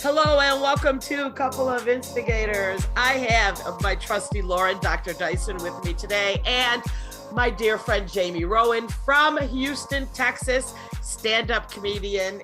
Hello and welcome to Couple of Instigators. I have my trusty Lauren, Dr. Dyson, with me today, and my dear friend Jamie Rowan from Houston, Texas, stand-up comedian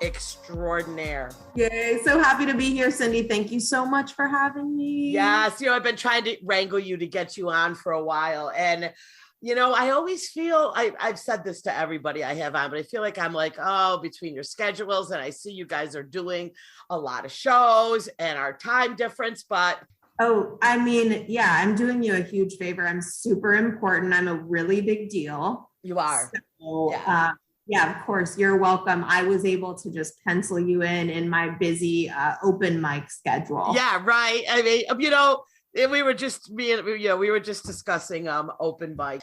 extraordinaire. Yay, so happy to be here, Cindy. Thank you so much for having me. Yes, I've been trying to wrangle you to get you on for a while, and I always feel, I've said this to everybody I have on, but I feel like I'm like, between your schedules, and I see you guys are doing a lot of shows and our time difference, but. I'm doing you a huge favor. I'm super important. I'm a really big deal. You are. So, yeah, of course, you're welcome. I was able to just pencil you in my busy open mic schedule. Yeah, right. I mean, we were just discussing open mic.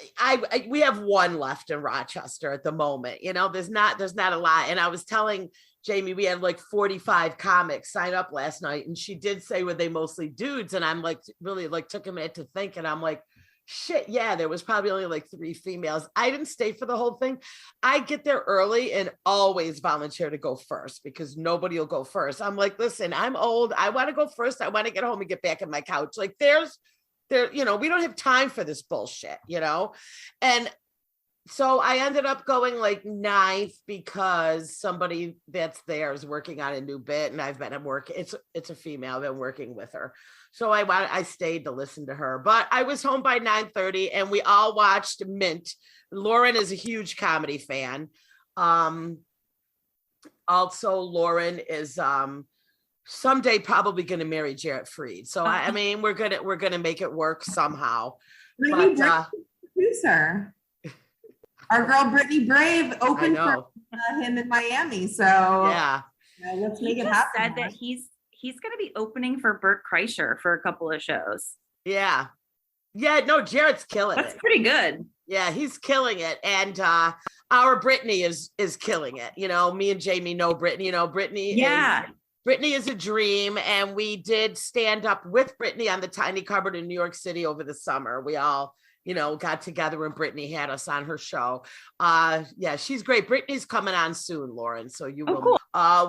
We have one left in Rochester at the moment. There's not a lot. And I was telling Jamie, we had like 45 comics sign up last night, and she did say, were they mostly dudes? And I'm like, really like took a minute to think, and I'm like, shit, yeah, there was probably only like 3 females. I didn't stay for the whole thing. I get there early and always volunteer to go first because nobody will go first. I'm like, listen, I'm old. I want to go first. I want to get home and get back on my couch. Like we don't have time for this bullshit, And so I ended up going like 9th because somebody that's there is working on a new bit, and I've been at work. It's a female. I've been working with her. So I stayed to listen to her, but I was home by 9:30 and we all watched Mint. Lauren is a huge comedy fan. Also Lauren is someday probably going to marry Jarrett Fried. So I mean, we're going to make it work somehow. Producer. Our girl Brittany Brave opened for him in Miami. So yeah, let's make it happen. Said that he's going to be opening for Bert Kreischer for a couple of shows. Yeah. No, Jarrett's killing it. That's pretty good. Yeah, he's killing it. And our Brittany is killing it. Me and Jamie know Brittany. Brittany is a dream. And we did stand up with Brittany on the Tiny Cupboard in New York City over the summer. We all got together and Brittany had us on her show. She's great. Brittany's coming on soon, Lauren. So you will. Cool.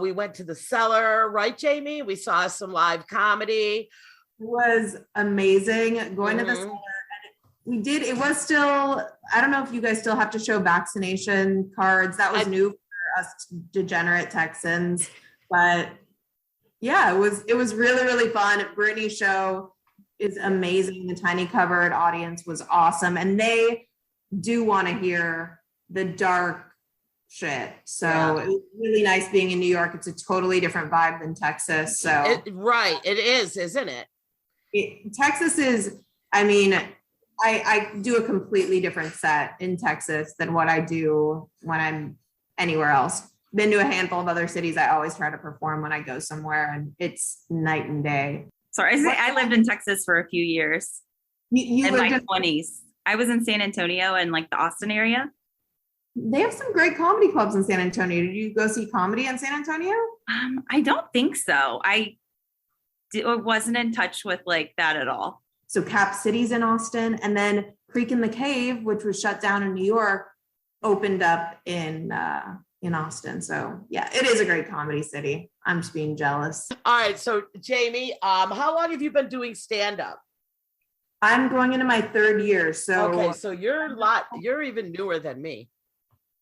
We went to the Cellar, right, Jamie? We saw some live comedy. It was amazing going to the Cellar. We did. It was still, I don't know if you guys still have to show vaccination cards. That was new for us degenerate Texans. But yeah, it was really, really fun. Brittany's show is amazing. The Tiny Cupboard audience was awesome, and they do want to hear the dark shit. So it was really nice being in New York. It's a totally different vibe than Texas. So it is, isn't it? Texas is, I mean, I do a completely different set in Texas than what I do when I'm anywhere else. Been to a handful of other cities. I always try to perform when I go somewhere, and it's night and day. Sorry, I lived in Texas for a few years. In my 20s. I was in San Antonio and like the Austin area. They have some great comedy clubs in San Antonio. Did you go see comedy in San Antonio? I don't think so. I wasn't in touch with like that at all. So Cap City's in Austin, and then Creek in the Cave, which was shut down in New York, opened up in Austin. So yeah, it is a great comedy city. I'm just being jealous. All right. So Jamie, how long have you been doing stand-up? I'm going into my 3rd year. So okay, so you're even newer than me.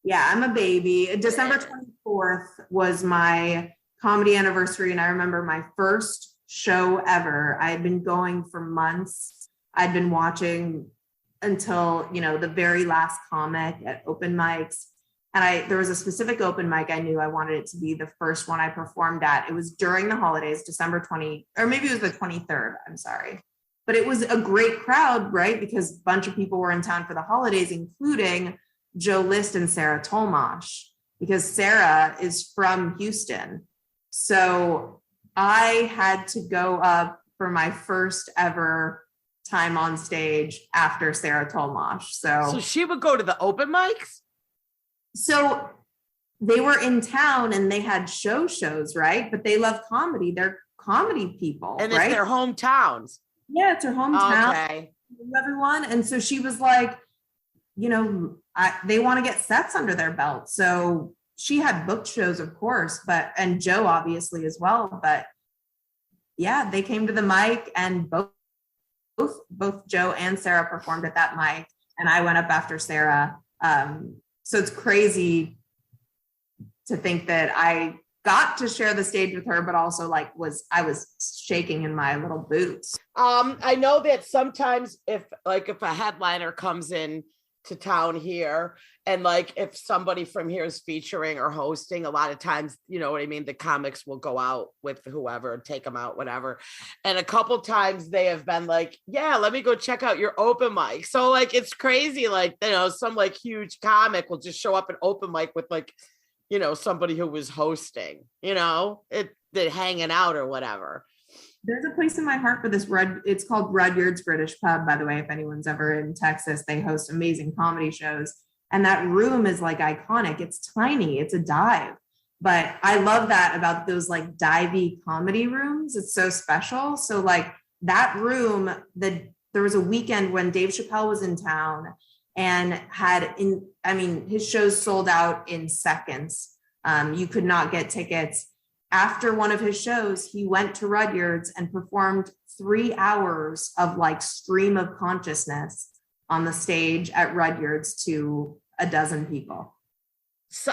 Yeah, I'm a baby. December 24th was my comedy anniversary, and I remember my first show ever. I had been going for months. I'd been watching until, the very last comic at open mics. And there was a specific open mic I knew I wanted it to be the first one I performed at. It was during the holidays, December 20, or maybe it was the 23rd, I'm sorry. But it was a great crowd, right? Because a bunch of people were in town for the holidays, including Joe List and Sarah Tolmash, because Sarah is from Houston. So I had to go up for my first ever time on stage after Sarah Tolmash. So she would go to the open mics? So they were in town and they had shows, right? But they love comedy. They're comedy people, and right? It's their hometowns. Yeah, it's her hometown. Okay. Everyone. And so she was like, they want to get sets under their belt. So she had booked shows, of course, and Joe obviously as well. But yeah, they came to the mic, and both Joe and Sarah performed at that mic, and I went up after Sarah. So it's crazy to think that I got to share the stage with her, but also I was shaking in my little boots. I know that sometimes if a headliner comes in to town here, and like if somebody from here is featuring or hosting, a lot of times, you know what I mean, the comics will go out with whoever, take them out, whatever. And a couple times they have been like, yeah, let me go check out your open mic. So like it's crazy, like, you know, some like huge comic will just show up at open mic with like, you know, somebody who was hosting, you know, they're hanging out or whatever. There's a place in my heart for this it's called Rudyard's British Pub, by the way. If anyone's ever in Texas, they host amazing comedy shows. And that room is like iconic. It's tiny, it's a dive. But I love that about those like divey comedy rooms. It's so special. So like that room, there was a weekend when Dave Chappelle was in town and his shows sold out in seconds. You could not get tickets. After one of his shows, he went to Rudyard's and performed 3 hours of like stream of consciousness on the stage at Rudyard's to a dozen people. So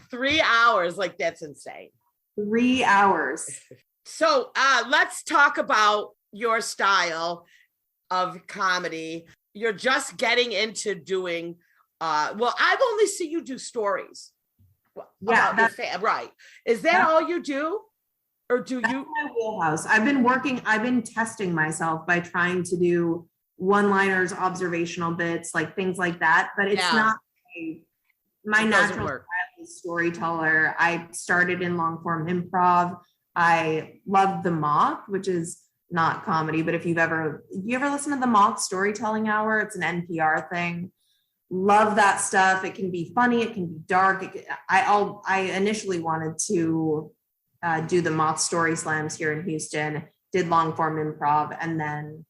3 hours, like that's insane. 3 hours. So let's talk about your style of comedy. You're just getting into doing, I've only seen you do stories. Yeah, right. Is that all you do? Or do you? My wheelhouse. I've been testing myself by trying to do one-liners, observational bits, like things like that. But it's not my natural style is storyteller. I started in long-form improv. I love the Moth, which is not comedy, but if you ever listen to the Moth Storytelling Hour, it's an NPR thing. Love that stuff. It can be funny. It can be dark. I initially wanted to do the Moth Story Slams here in Houston, did long form improv, and then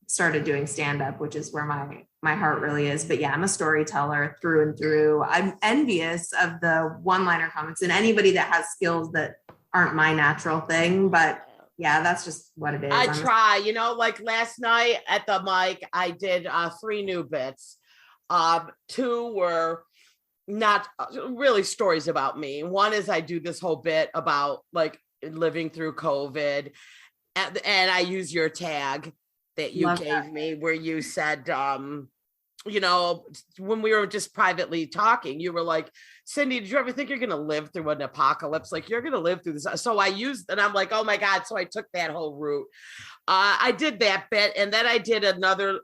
started doing stand-up, which is where my heart really is. But yeah, I'm a storyteller through and through. I'm envious of the one-liner comics and anybody that has skills that aren't my natural thing, but yeah, that's just what it is. I try, you know, like last night at the mic, I did 3 new bits. 2 were not really stories about me. One is I do this whole bit about like living through COVID, and I use your tag that you gave me where you said, you know, when we were just privately talking, you were like, Cindy, did you ever think you're going to live through an apocalypse? Like you're going to live through this. So I used, and I'm like, oh my God. So I took that whole route. I did that bit. And then I did another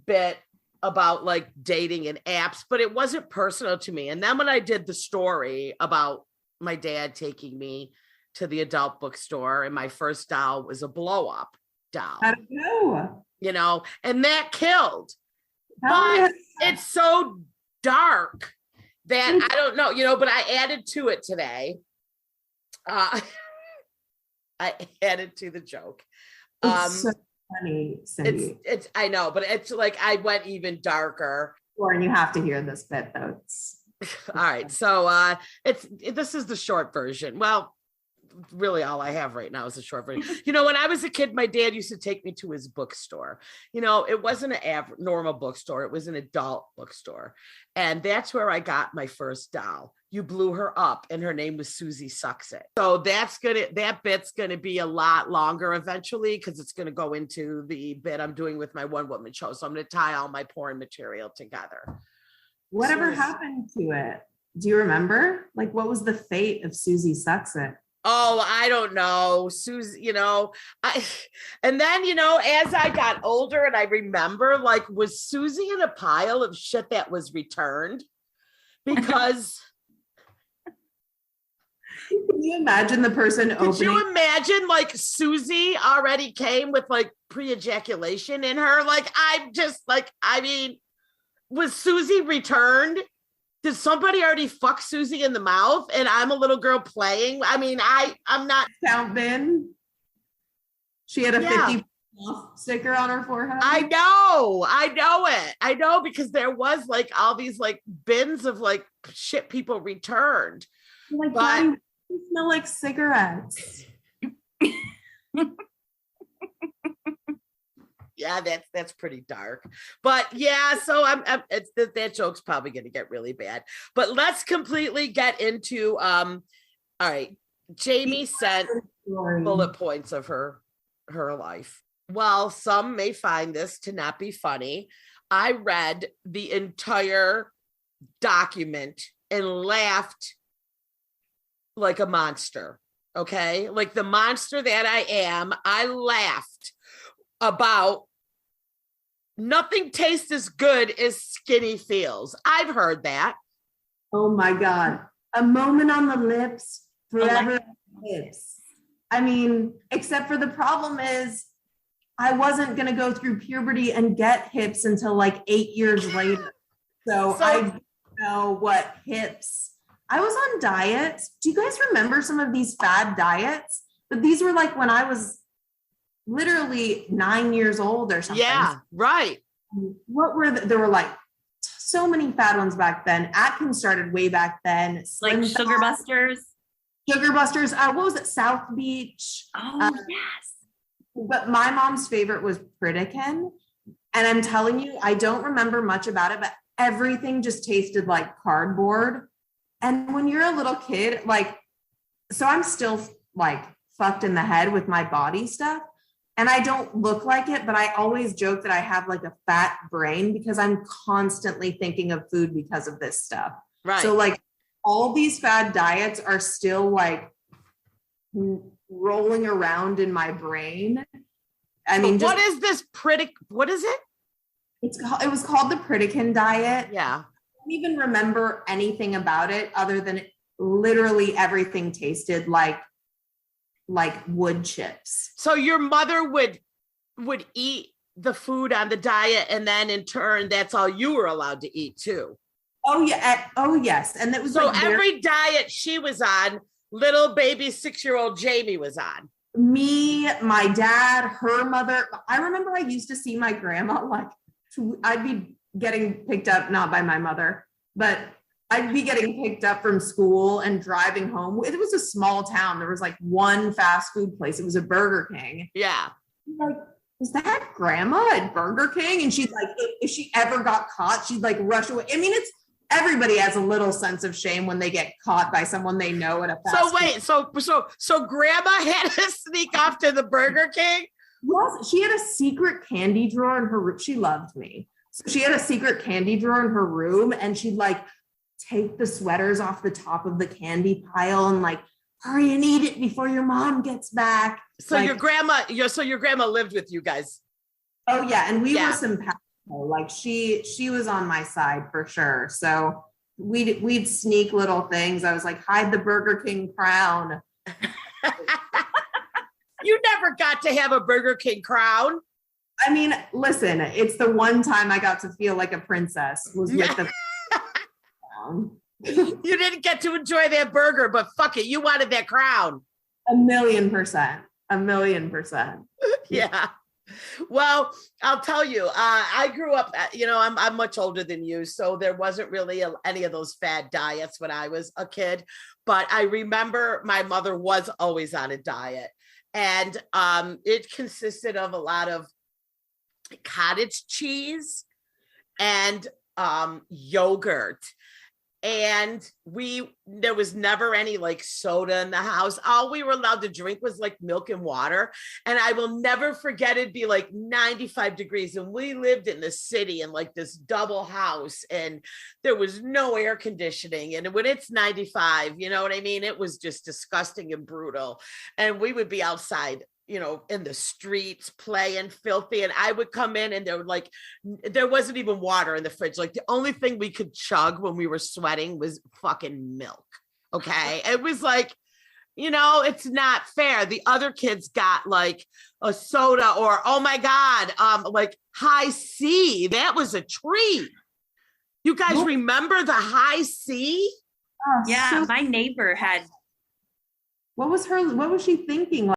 bit about like dating and apps, but it wasn't personal to me. And then when I did the story about my dad taking me to the adult bookstore, and my first doll was a blow up doll, you know, and that killed. But it's so dark that I don't know, you know, but I added to it today. I added to the joke. It's so funny, Cindy. It's I know, but it's like I went even darker. And you have to hear this bit though. All right. So this is the short version. Well, really all I have right now is a short version. You know, when I was a kid, my dad used to take me to his bookstore. You know, it wasn't an normal bookstore. It was an adult bookstore. And that's where I got my first doll. You blew her up and her name was Susie Sucks It. So that bit's going to be a lot longer eventually, because it's going to go into the bit I'm doing with my one woman show. So I'm going to tie all my porn material together. Whatever happened to it? Do you remember? Like, what was the fate of Susie Sucks It? Oh, I don't know, Susie, you know, and then, you know, as I got older and I remember, like, was Susie in a pile of shit that was returned? Because can you imagine the person opening? Could you imagine like Susie already came with like pre-ejaculation in her? Like, I'm just like, I mean, was Susie returned? Did somebody already fuck Susie in the mouth and I'm a little girl playing? I mean, I'm not. Count bin. She had a 50 sticker on her forehead. I know it. I know because there was like all these like bins of like shit people returned. Like, but you smell like cigarettes. Yeah, that's pretty dark. But yeah, so it's that joke's probably going to get really bad. But let's completely get into all right. Jamie sent bullet points of her life. While some may find this to not be funny, I read the entire document and laughed like a monster. Okay, like the monster that I am, I laughed about nothing tastes as good as skinny feels. I've heard that. Oh my God. A moment on the lips, forever on the lips. I mean, except for the problem is I wasn't going to go through puberty and get hips until like 8 years later. So I don't know what hips. I was on diets. Do you guys remember some of these fad diets? But these were like when I was literally 9 years old or something. Yeah, right. What were there were like so many fad ones back then. Atkins started way back then. Like Sugar Busters. Sugar Busters. What was it? South Beach. Oh, yes. But my mom's favorite was Pritikin. And I'm telling you, I don't remember much about it, but everything just tasted like cardboard. And when you're a little kid, like, so I'm still like fucked in the head with my body stuff. And I don't look like it, but I always joke that I have like a fat brain because I'm constantly thinking of food because of this stuff. Right. So like all these fad diets are still like rolling around in my brain. I mean, what is this what is it? It was called the Pritikin diet. Yeah. I don't even remember anything about it other than literally everything tasted like wood chips. So your mother would eat the food on the diet, and then in turn, that's all you were allowed to eat too. Oh yeah. Oh yes. And it was so like every diet she was on, little baby 6-year-old Jamie was on. Me, my dad, her mother. I remember I used to see my grandma, like I'd be getting picked up, not by my mother, but I'd be getting picked up from school and driving home. It was a small town. There was like one fast food place. It was a Burger King. Yeah. Like, is that grandma at Burger King? And she's like, if she ever got caught, she'd like rush away. I mean, everybody has a little sense of shame when they get caught by someone they know at a fast food. So grandma had to sneak off to the Burger King? Yes, she had a secret candy drawer in her room. She loved me. So she had a secret candy drawer in her room, and she'd like take the sweaters off the top of the candy pile and like hurry and eat it before your mom gets back. So like, your grandma lived with you guys. Oh yeah, and we were simpatico. Like she was on my side for sure. So we'd sneak little things. I was like, hide the Burger King crown. You never got to have a Burger King crown. I mean, listen, it's the one time I got to feel like a princess was with the crown. You didn't get to enjoy that burger, but fuck it, you wanted that crown. 1,000,000%. 1,000,000%. Yeah. Well, I'll tell you, I grew up, I'm much older than you, so there wasn't really any of those fad diets when I was a kid, but I remember my mother was always on a diet, and it consisted of a lot of cottage cheese and yogurt. And there was never any like soda in the house. All we were allowed to drink was like milk and water. And I will never forget, it'd be like 95 degrees. And we lived in the city in like this double house, and there was no air conditioning. And when it's 95, you know what I mean? It was just disgusting and brutal. And we would be outside, in the streets playing filthy. And I would come in, and there wasn't even water in the fridge. Like the only thing we could chug when we were sweating was fucking milk. Okay. It was like, it's not fair. The other kids got like a soda or, oh my God, like High C. That was a treat. You guys remember the High C? Yeah. My neighbor had. What was she thinking?